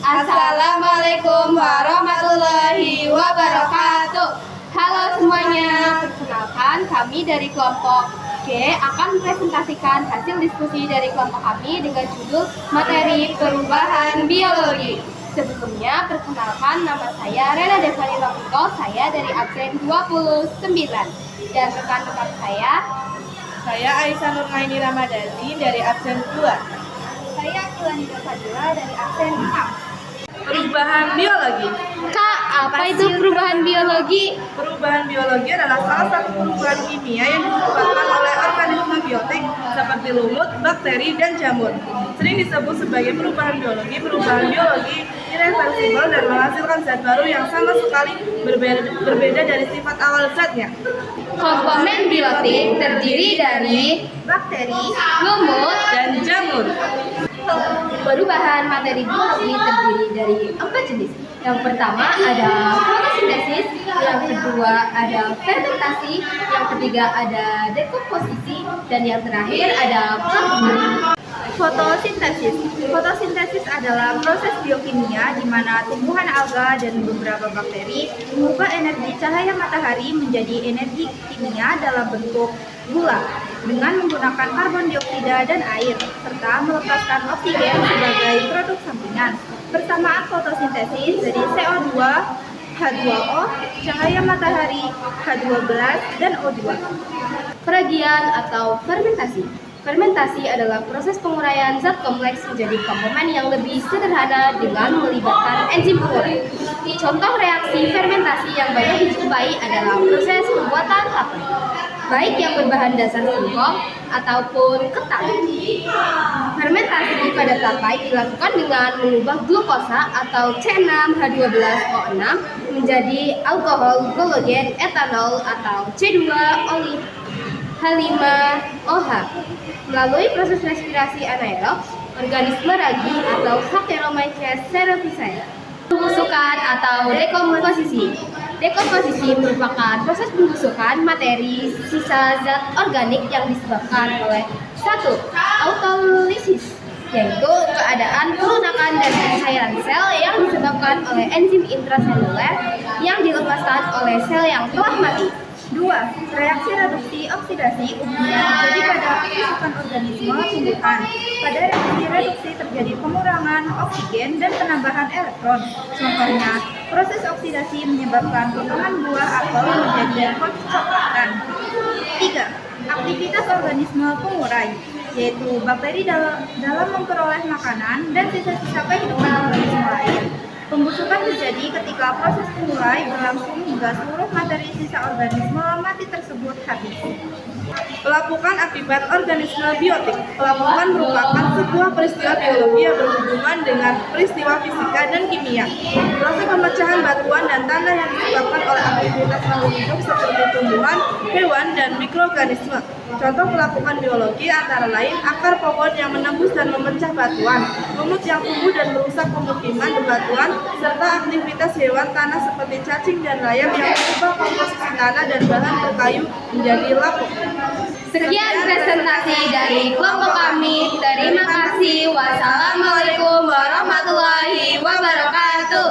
Assalamualaikum warahmatullahi wabarakatuh. Halo semuanya, perkenalkan kami dari kelompok G akan mempresentasikan hasil diskusi dari kelompok kami dengan judul materi perubahan biologi. Sebelumnya, perkenalkan nama saya Rena Devani Rofiko, saya dari absen 29. Dan rekan-rekan saya Aisyah Nurmaini Ramadhani dari absen 2. Saya Kilanida Fadila dari absen 6. Perubahan biologi. Kak, apa itu perubahan biologi? Perubahan biologi adalah salah satu perubahan kimia yang disebabkan oleh organisme biotik seperti lumut, bakteri, dan jamur. Sering disebut sebagai perubahan biologi. Perubahan biologi irreversibel dan menghasilkan zat baru yang sama sekali berbeda dari sifat awal zatnya. Komponen biotik terdiri dari bakteri, lumut, Dan jamur. Perubahan materi biologi terdiri dari 4 jenis. Yang pertama ada fotosintesis, yang kedua ada fermentasi, yang ketiga ada dekomposisi, dan yang terakhir ada pelapukan. Fotosintesis. Fotosintesis adalah proses biokimia di mana tumbuhan alga dan beberapa bakteri mengubah energi cahaya matahari menjadi energi kimia dalam bentuk gula dengan menggunakan karbon dioksida dan air serta melepaskan oksigen sebagai produk sampingan. Persamaan fotosintesis dari CO2, H2O, cahaya matahari, H12, dan O2. Peragian atau fermentasi. Fermentasi adalah proses penguraian zat kompleks menjadi komponen yang lebih sederhana dengan melibatkan enzim pengurai. Contoh reaksi fermentasi yang banyak dijumpai adalah proses pembuatan tape, baik yang berbahan dasar singkong ataupun ketan. Fermentasi pada tapai dilakukan dengan mengubah glukosa atau C6H12O6 menjadi alkohol glukogen etanol atau C2-oli H5OH. Melalui proses respirasi anaerob, organisme ragi atau Saccharomyces cerevisiae. Pembusukan atau dekomposisi. Dekomposisi merupakan proses pembusukan materi sisa zat organik yang disebabkan oleh 1. Autolisis, yaitu keadaan pelunakan dan pencairan sel yang disebabkan oleh enzim intraseluler yang dilepaskan oleh sel yang telah mati. 2. Reaksi reduksi oksidasi umumnya terjadi pada pembusukan organisme tumbuhan. Pada reaksi reduksi terjadi pengurangan oksigen dan penambahan elektron. Contohnya, proses oksidasi menyebabkan potongan buah apel menjadi kecoklatan. 3. Aktivitas organisme pengurai, yaitu bakteri dalam memperoleh makanan dan sisa-sisa kehidupan organisme lain. Pembusukan terjadi ketika proses pengurai berlangsung hingga seluruh materi sisa organisme mati tersebut habis. Pelapukan akibat organisme biotik. Pelapukan merupakan sebuah peristiwa biologi yang berhubungan dengan peristiwa fisika dan kimia. Proses pemecahan batuan dan tanah yang disebabkan oleh aktivitas makhluk hidup seperti tumbuhan, hewan, dan mikroorganisme. Contoh pelapukan biologi antara lain akar pohon yang menembus dan memecah batuan, lumut yang tumbuh dan merusak pemukiman bebatuan, serta aktivitas hewan tanah seperti cacing dan layang yang mengubah komposisi tanah dan bahan berkayu menjadi lapuk. Sekian presentasi dari kelompok kami. Terima kasih. Wassalamualaikum warahmatullahi wabarakatuh.